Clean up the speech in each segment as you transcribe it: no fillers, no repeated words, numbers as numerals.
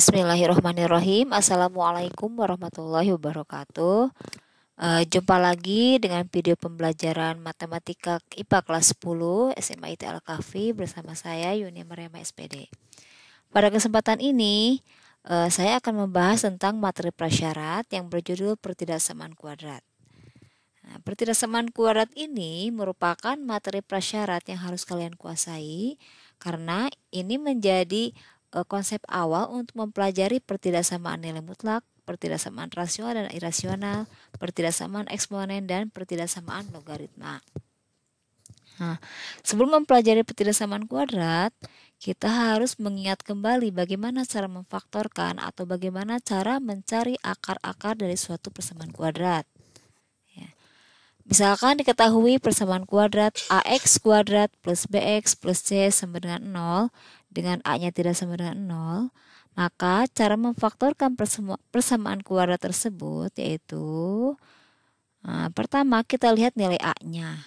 Bismillahirrahmanirrahim. Assalamualaikum warahmatullahi wabarakatuh. Jumpa lagi dengan video pembelajaran Matematika IPA kelas 10 SMA IT Al-Kahfi bersama saya Yunia Mariama SPD. Pada kesempatan ini, saya akan membahas tentang materi prasyarat yang berjudul pertidaksamaan kuadrat. Nah, pertidaksamaan kuadrat ini merupakan materi prasyarat yang harus kalian kuasai karena ini menjadi konsep awal untuk mempelajari pertidaksamaan nilai mutlak, pertidaksamaan rasional dan irasional, pertidaksamaan eksponen, dan pertidaksamaan logaritma. Nah, sebelum mempelajari pertidaksamaan kuadrat, kita harus mengingat kembali bagaimana cara memfaktorkan atau bagaimana cara mencari akar-akar dari suatu persamaan kuadrat. Misalkan diketahui persamaan kuadrat AX kuadrat plus BX plus C sama dengan 0 dengan A-nya tidak sama dengan 0, maka cara memfaktorkan persamaan kuadrat tersebut yaitu pertama kita lihat nilai A-nya.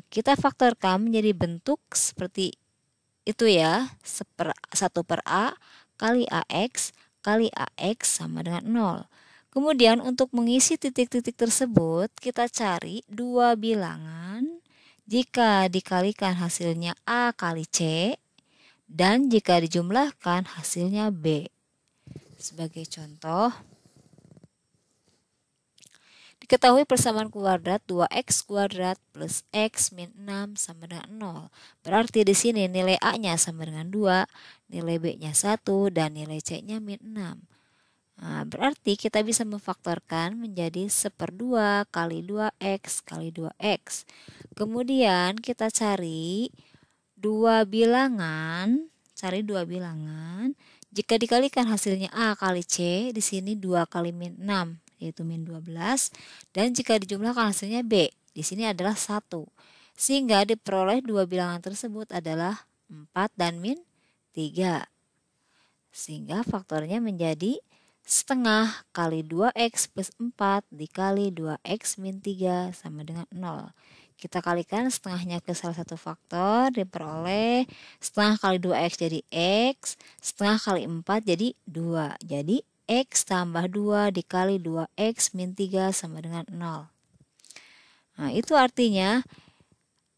Kita faktorkan menjadi bentuk seperti itu ya, 1 per A kali AX sama dengan 0. Kemudian untuk mengisi titik-titik tersebut kita cari dua bilangan jika dikalikan hasilnya A kali C dan jika dijumlahkan hasilnya B. Sebagai contoh, diketahui persamaan kuadrat 2x kuadrat plus x min 6 sama dengan 0. Berarti di sini nilai A-nya sama dengan 2, nilai B-nya 1 dan nilai C-nya min 6. Berarti kita bisa memfaktorkan menjadi 1/2 kali 2x kali 2x. Kemudian kita cari dua bilangan. Jika dikalikan hasilnya A kali C, di sini 2 kali min 6 yaitu min 12. Dan jika dijumlahkan hasilnya B, di sini adalah 1. Sehingga diperoleh dua bilangan tersebut adalah 4 dan min 3. Sehingga faktornya menjadi setengah kali 2x plus 4 dikali 2x min 3 sama dengan 0. Kita kalikan setengahnya ke salah satu faktor, diperoleh setengah kali 2x jadi x, setengah kali 4 jadi 2. Jadi x tambah 2 dikali 2x min 3 sama dengan 0. Nah, itu artinya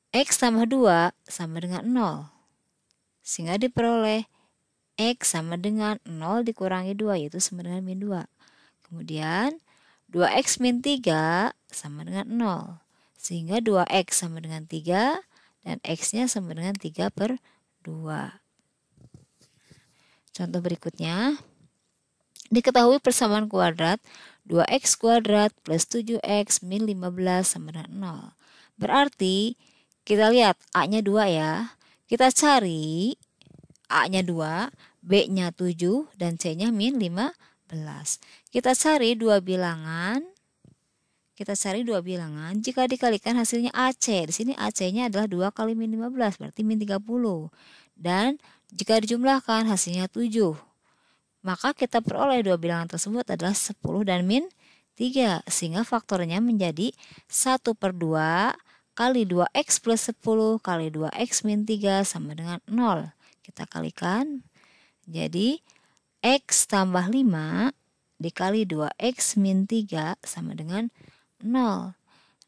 x tambah 2 sama dengan 0. Sehingga diperoleh X sama dengan 0 dikurangi 2 yaitu sama dengan min 2. Kemudian 2X min 3 sama dengan 0. Sehingga 2X sama dengan 3 dan X-nya sama dengan 3/2. Contoh berikutnya. Diketahui persamaan kuadrat 2X kuadrat plus 7X min 15 sama dengan 0. Berarti kita lihat A-nya 2 ya. Kita cari A-nya 2, B-nya 7, dan C-nya min 15. Kita cari dua bilangan. Jika dikalikan hasilnya AC. Di sini AC-nya adalah 2 kali min 15, berarti min 30. Dan jika dijumlahkan hasilnya 7. Maka kita peroleh dua bilangan tersebut adalah 10 dan min 3. Sehingga faktornya menjadi 1/2 kali 2X plus 10 kali 2X min 3 sama dengan 0. Kita kalikan, jadi X tambah 5 dikali 2X min 3 sama dengan 0.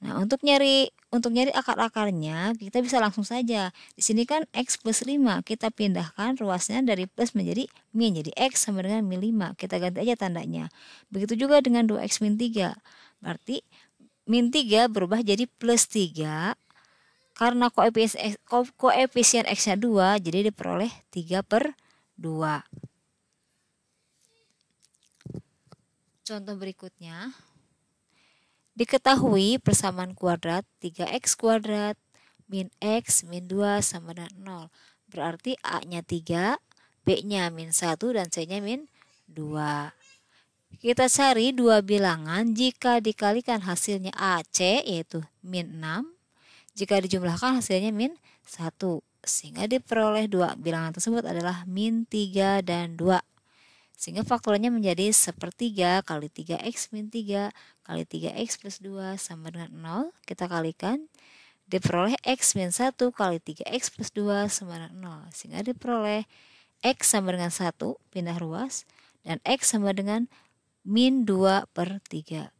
Nah, untuk nyari akar-akarnya, kita bisa langsung saja. Di sini kan X plus 5, kita pindahkan ruasnya dari plus menjadi min. Jadi X sama dengan min 5, kita ganti aja tandanya. Begitu juga dengan 2X min 3. Berarti min 3 berubah jadi plus 3. Karena koefisien X-nya 2, jadi diperoleh 3/2. Contoh berikutnya. Diketahui persamaan kuadrat 3X kuadrat min X min 2 sama dengan 0. Berarti A-nya 3, B-nya min 1, dan C-nya min 2. Kita cari dua bilangan jika dikalikan hasilnya AC yaitu min 6. Jika dijumlahkan hasilnya min 1, sehingga diperoleh dua bilangan tersebut adalah min 3 dan 2. Sehingga faktornya menjadi 1/3 kali 3X min 3 kali 3X plus 2 sama dengan 0. Kita kalikan, diperoleh X min 1 kali 3X plus 2 sama dengan 0. Sehingga diperoleh X sama dengan 1, pindah ruas, dan X sama dengan min 2/3.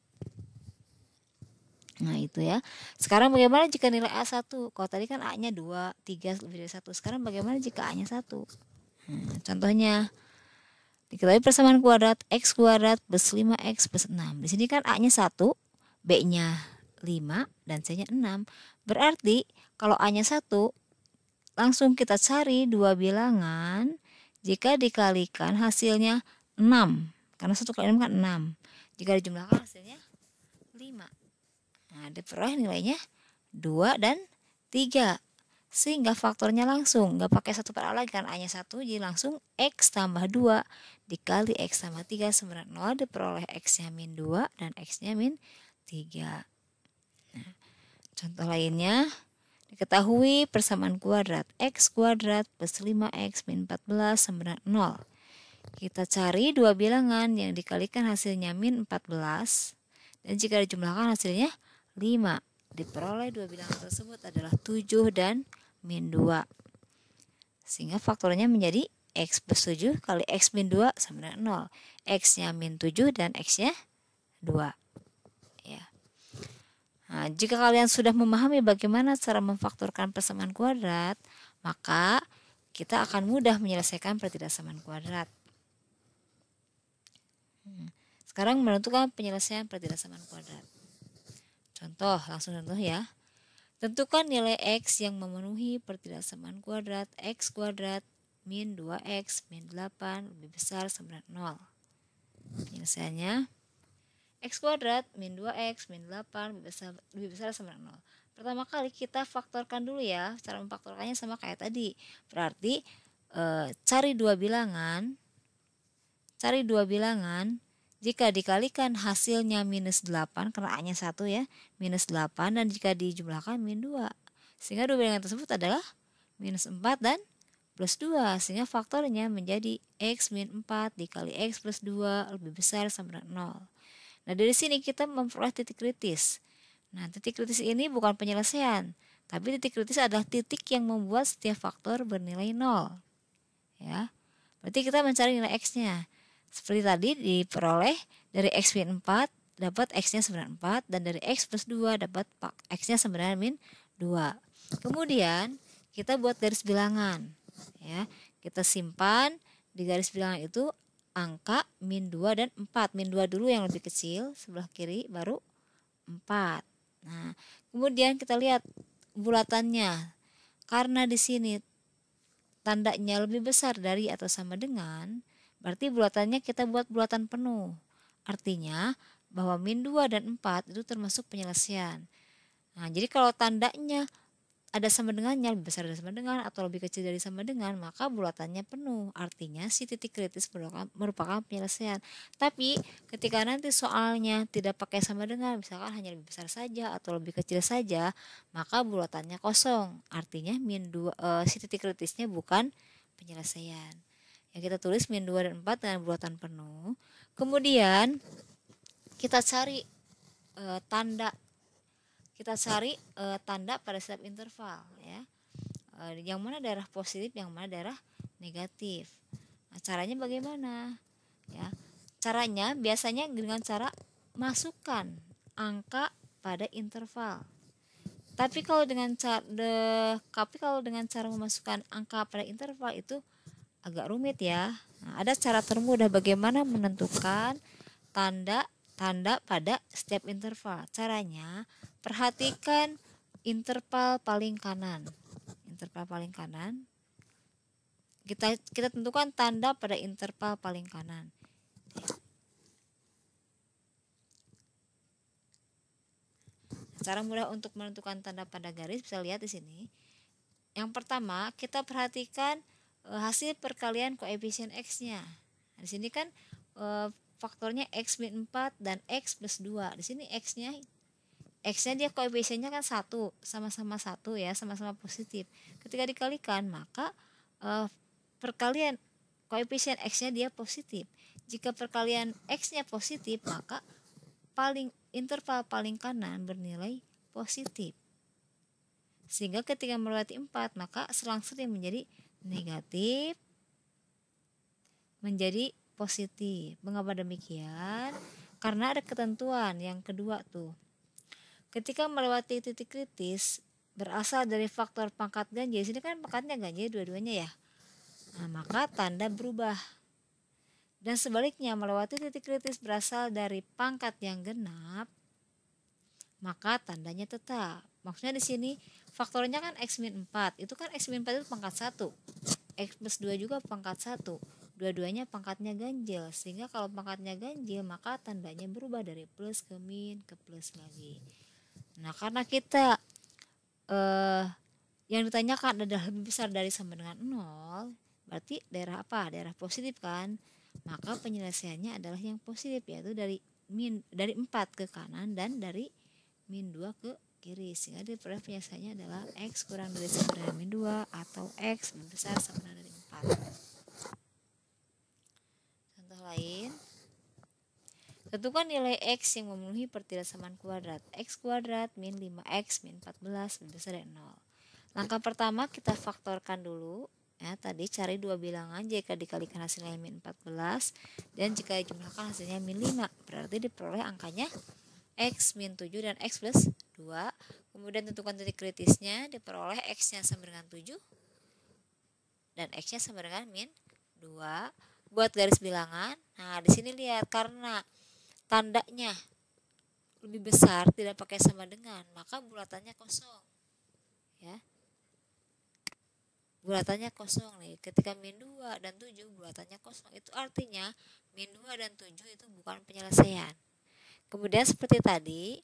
Nah itu ya. Sekarang bagaimana jika nilai A 1? Kalau tadi kan A-nya 2, 3 lebih dari 1. Sekarang bagaimana jika A-nya 1? Contohnya, diketahui persamaan kuadrat X kuadrat plus 5X plus 6. Di sini kan A-nya 1, B-nya 5, dan C-nya 6. Berarti kalau A-nya 1, langsung kita cari dua bilangan. Jika dikalikan hasilnya 6. Karena 1 kali 6 kan 6. Jika dijumlahkan hasilnya 5. Nah, diperoleh nilainya 2 dan 3. Sehingga faktornya langsung, nggak pakai 1/A lagi kan, A-nya 1, jadi langsung X tambah 2 dikali X tambah 3 sama dengan 0, diperoleh X-nya min 2 dan X-nya min 3. Nah, contoh lainnya, diketahui persamaan kuadrat X kuadrat plus 5X min 14 sama dengan 0. Kita cari dua bilangan yang dikalikan hasilnya min 14, dan jika dijumlahkan hasilnya 5. Diperoleh dua bilangan tersebut adalah 7 dan min 2. Sehingga faktornya menjadi X plus 7 kali X min 2 sama dengan 0. X-nya min 7 dan X-nya 2. Ya. Nah, jika kalian sudah memahami bagaimana cara memfaktorkan persamaan kuadrat, maka kita akan mudah menyelesaikan pertidaksamaan kuadrat. Sekarang menentukan penyelesaian pertidaksamaan kuadrat. Langsung contoh ya. Tentukan nilai X yang memenuhi pertidaksamaan kuadrat X kuadrat min 2X min 8 lebih besar sama dengan 0. Penyelesaiannya, X kuadrat min 2X min 8 lebih besar sama dengan 0. Pertama kali kita faktorkan dulu ya. Cara memfaktorkannya sama kayak tadi. Berarti cari dua bilangan. Jika dikalikan hasilnya minus 8, karena A-nya 1 ya, minus 8, dan jika dijumlahkan min 2. Sehingga dua bilangan tersebut adalah minus 4 dan plus 2. Sehingga faktornya menjadi X min 4 dikali X plus 2 lebih besar sama dengan 0. Nah dari sini kita memperoleh titik kritis. Nah titik kritis ini bukan penyelesaian, tapi titik kritis adalah titik yang membuat setiap faktor bernilai 0. Ya, berarti kita mencari nilai X-nya. Seperti tadi diperoleh dari X min 4 dapat X-nya sama dengan 4, dan dari X plus 2 dapat X-nya sama dengan min 2. Kemudian kita buat garis bilangan ya. Kita simpan di garis bilangan itu angka min 2 dan 4. Min 2 dulu yang lebih kecil sebelah kiri, baru 4. Nah, kemudian kita lihat bulatannya. Karena di sini tandanya lebih besar dari atau sama dengan, berarti bulatannya kita buat bulatan penuh. Artinya bahwa min 2 dan 4 itu termasuk penyelesaian. Nah, jadi kalau tandanya ada sama dengannya, lebih besar dari sama dengan atau lebih kecil dari sama dengan, maka bulatannya penuh. Artinya si titik kritis merupakan penyelesaian. Tapi ketika nanti soalnya tidak pakai sama dengan, misalkan hanya lebih besar saja atau lebih kecil saja, maka bulatannya kosong. Artinya si titik kritisnya bukan penyelesaian. Ya, kita tulis min 2 dan 4 dengan bulatan penuh. Kemudian kita cari tanda pada setiap interval ya. Yang mana daerah positif, yang mana daerah negatif. Nah, caranya bagaimana? Ya. Caranya biasanya dengan cara masukkan angka pada interval. Tapi kalau dengan cara memasukkan angka pada interval itu agak rumit ya. Nah, ada cara termudah bagaimana menentukan tanda pada setiap interval. Caranya, perhatikan interval paling kanan. Kita tentukan tanda pada interval paling kanan. Cara mudah untuk menentukan tanda pada garis bisa lihat di sini. Yang pertama, kita perhatikan hasil perkalian koefisien X-nya. Nah, di sini kan faktornya X min 4 dan X plus 2. Di sini X-nya dia koefisiennya kan 1, sama-sama 1 ya, sama-sama positif. Ketika dikalikan, maka perkalian koefisien X-nya dia positif. Jika perkalian X-nya positif, maka interval paling kanan bernilai positif. Sehingga ketika melewati 4, maka selang-seling menjadi negatif menjadi positif. Mengapa demikian? Karena ada ketentuan yang kedua tuh. Ketika melewati titik kritis berasal dari faktor pangkat ganjil. Sini kan pangkatnya ganjil dua-duanya ya. Nah, maka tanda berubah. Dan sebaliknya melewati titik kritis berasal dari pangkat yang genap, maka tandanya tetap. Maksudnya di sini faktornya kan X-4. Itu kan X-4 itu pangkat 1. X plus 2 juga pangkat 1. Dua-duanya pangkatnya ganjil. Sehingga kalau pangkatnya ganjil maka tandanya berubah dari plus ke min ke plus lagi. Nah, karena kita yang ditanyakan adalah lebih besar dari sama dengan 0, berarti daerah apa? Daerah positif kan? Maka penyelesaiannya adalah yang positif, yaitu dari 4 ke kanan dan dari min 2 ke kiri. Sehingga diperoleh penyelesaiannya adalah X kurang dari sama dengan min 2 atau X lebih besar sama dari 4. Contoh lain, tentukan nilai X yang memenuhi pertidaksamaan kuadrat. X kuadrat min 5X min 14 lebih besar dari 0. Langkah pertama kita faktorkan dulu. Ya, tadi cari dua bilangan jika dikalikan hasilnya min 14 dan jika dijumlahkan hasilnya min 5. Berarti diperoleh angkanya X min 7 dan X plus 2. Kemudian tentukan titik kritisnya, diperoleh X-nya sama dengan 7 dan X-nya sama dengan min 2. Buat garis bilangan. Nah, di sini lihat karena tandanya lebih besar tidak pakai sama dengan, maka bulatannya kosong. Ya. Bulatannya kosong nih. Ketika min 2 dan 7 bulatannya kosong, itu artinya min 2 dan 7 itu bukan penyelesaian. Kemudian seperti tadi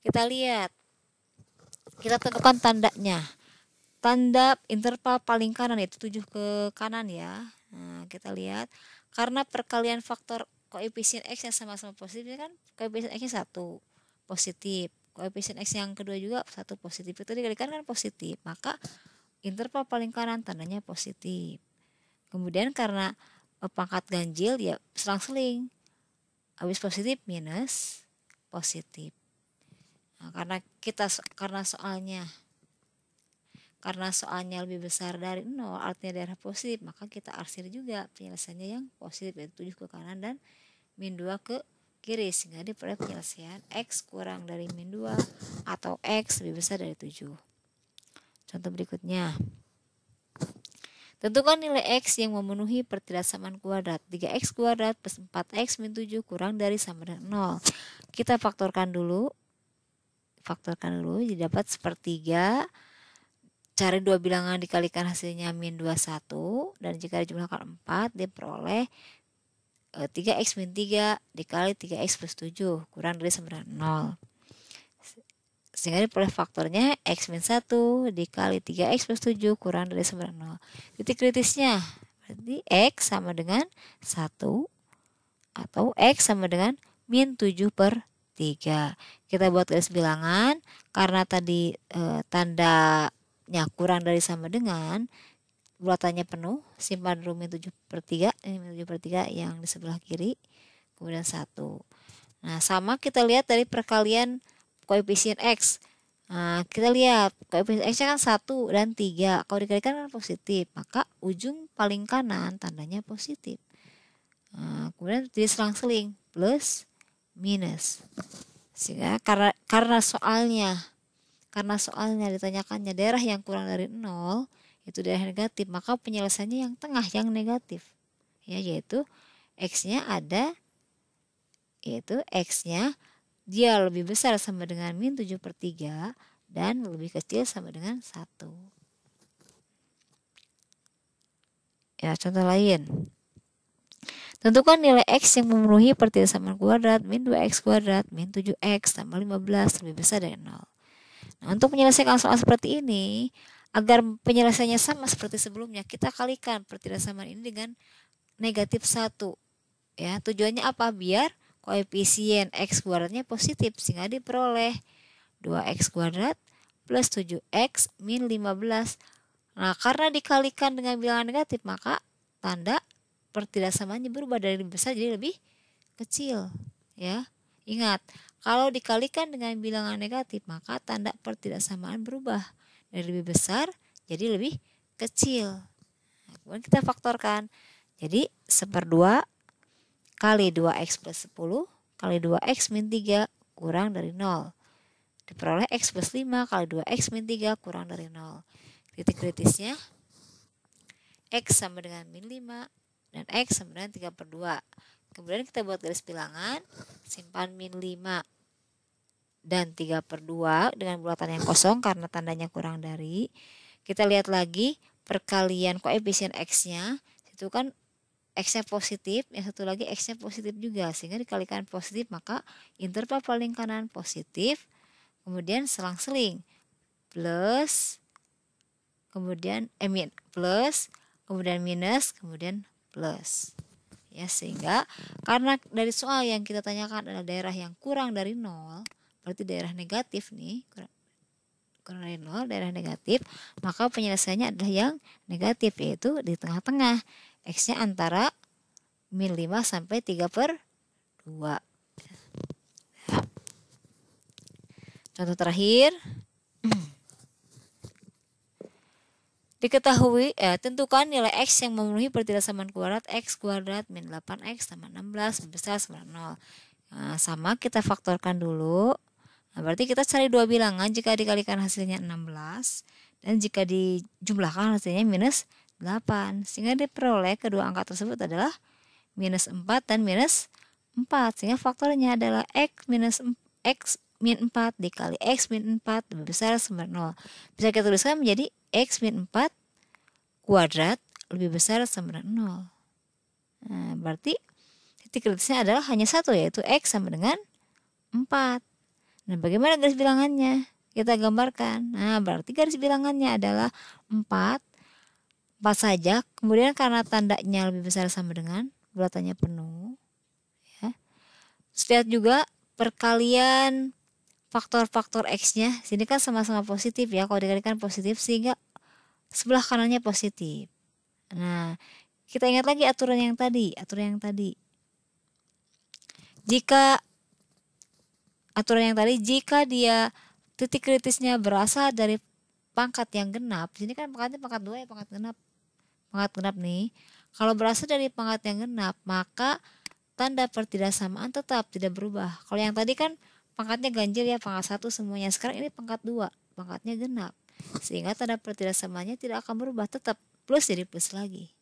kita lihat, kita tentukan tandanya. Tanda interval paling kanan itu 7 ke kanan ya. Nah, kita lihat karena perkalian faktor koefisien X yang sama-sama positif kan, koefisien X-nya 1 positif, koefisien X yang kedua juga 1 positif, itu dikalikan kan positif, maka interval paling kanan tandanya positif. Kemudian karena pangkat ganjil ya selang-seling, habis positif minus positif. Nah, karena soalnya lebih besar dari 0, artinya daerah positif, maka kita arsir juga penyelesaiannya yang positif, yaitu 7 ke kanan dan min 2 ke kiri, sehingga diperoleh penyelesaian X kurang dari min 2 atau X lebih besar dari 7. Contoh berikutnya, tentukan nilai X yang memenuhi pertidaksamaan kuadrat. 3X kuadrat plus 4X min 7 kurang dari sama dengan 0. Kita faktorkan dulu, jadi dapat sepertiga. Cari dua bilangan dikalikan hasilnya min 21, dan jika dijumlahkan 4 diperoleh 3X min 3 dikali 3X plus 7 kurang dari sama dengan 0. Sehingga diperoleh faktornya X min 1 dikali 3X plus 7 kurang dari sama dengan 0. Titik kritisnya berarti X sama dengan 1 atau X sama dengan min 7 per 3. Kita buat garis bilangan. Karena tadi tandanya kurang dari sama dengan, bulatannya penuh, simpan dulu min 7 per 3, ini min 7 per 3 yang di sebelah kiri, kemudian 1. Nah, sama kita lihat dari perkalian koefisien X. Nah, kita lihat koefisien X-nya kan 1 dan 3. Kalau dikalikan kan positif, maka ujung paling kanan tandanya positif. Nah, kemudian jadi selang-seling plus minus. Sehingga karena soalnya ditanyakannya daerah yang kurang dari 0 itu daerah negatif, maka penyelesaiannya yang tengah yang negatif. Ya, yaitu X-nya ada, yaitu X-nya dia lebih besar sama dengan min 7 per 3 dan lebih kecil sama dengan 1. Ya, contoh lain. Tentukan nilai X yang memenuhi pertidaksamaan kuadrat min 2X kuadrat min 7X tambah 15 lebih besar dari 0. Nah, untuk menyelesaikan soal seperti ini, agar penyelesaiannya sama seperti sebelumnya, kita kalikan pertidaksamaan ini dengan negatif 1. Ya, tujuannya apa? Biar koefisien X kuadratnya positif, sehingga diperoleh 2X kuadrat plus 7X min 15. Nah, karena dikalikan dengan bilangan negatif, maka tanda pertidaksamaannya berubah dari lebih besar jadi lebih kecil. Ya, ingat, kalau dikalikan dengan bilangan negatif, maka tanda pertidaksamaan berubah dari lebih besar jadi lebih kecil. Nah, kemudian kita faktorkan. Jadi 1/2 kali 2x plus 10 kali 2x min 3 kurang dari 0. Diperoleh x plus 5 kali 2x min 3 kurang dari 0. Titik kritisnya x sama dengan min 5 dan x sama dengan 3/2. Kemudian kita buat garis bilangan, simpan min 5 dan 3/2 dengan bulatan yang kosong karena tandanya kurang dari. Kita lihat lagi perkalian koefisien x-nya, itu kan x-nya positif, yang satu lagi x-nya positif juga, sehingga dikalikan positif, maka interval paling kanan positif, kemudian selang-seling plus, kemudian plus, kemudian minus, kemudian plus. Ya, sehingga karena dari soal yang kita tanyakan adalah daerah yang kurang dari 0, berarti daerah negatif nih, kurang dari 0, daerah negatif, maka penyelesaiannya adalah yang negatif, yaitu di tengah-tengah. X-nya antara min 5 sampai 3/2. Contoh terakhir, diketahui, tentukan nilai X yang memenuhi pertidasaman kuadrat X kuadrat min 8X tambah 16 besar sama 0. Nah, sama kita faktorkan dulu. Nah, berarti kita cari dua bilangan, jika dikalikan hasilnya 16 dan jika dijumlahkan hasilnya minus 8. Sehingga diperoleh kedua angka tersebut adalah minus 4 dan minus 4. Sehingga faktornya adalah X min 4 dikali X min 4 lebih besar sama 0. Bisa kita tuliskan menjadi X min 4 kuadrat lebih besar sama 0. Nah, berarti titik kritisnya adalah hanya satu, yaitu X sama dengan 4. Nah, bagaimana garis bilangannya? Kita gambarkan. Nah, berarti garis bilangannya adalah 4 saja. Kemudian karena tandanya lebih besar sama dengan, bulatannya penuh. Ya. Terus lihat juga perkalian faktor-faktor X-nya. Sini kan sama-sama positif ya. Kalau dikalikan positif sehingga sebelah kanannya positif. Nah, kita ingat lagi aturan yang tadi. Jika dia titik kritisnya berasal dari pangkat yang genap, sini kan pangkatnya pangkat 2 ya, pangkat genap nih. Kalau berasal dari pangkat yang genap, maka tanda pertidaksamaan tetap tidak berubah. Kalau yang tadi kan pangkatnya ganjil ya, pangkat 1 semuanya. Sekarang ini pangkat 2, pangkatnya genap. Sehingga tanda pertidaksamaannya tidak akan berubah, tetap plus jadi plus lagi.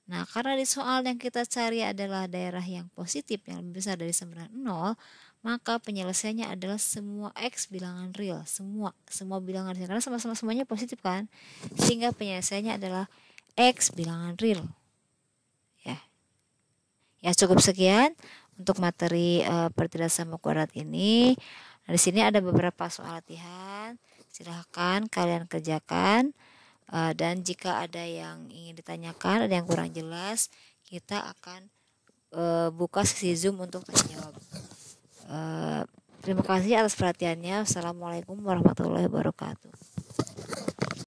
Nah, karena di soal yang kita cari adalah daerah yang positif yang lebih besar dari sama dengan 0, maka penyelesaiannya adalah semua X bilangan real, semua bilangan real, karena sama-sama semuanya positif kan, sehingga penyelesaiannya adalah X bilangan real. Ya, cukup sekian untuk materi pertidaksama kuadrat ini. Nah, di sini ada beberapa soal latihan, silahkan kalian kerjakan, dan jika ada yang ingin ditanyakan, ada yang kurang jelas, kita akan buka sesi Zoom untuk tanya jawab. Terima kasih atas perhatiannya. Assalamualaikum warahmatullahi wabarakatuh.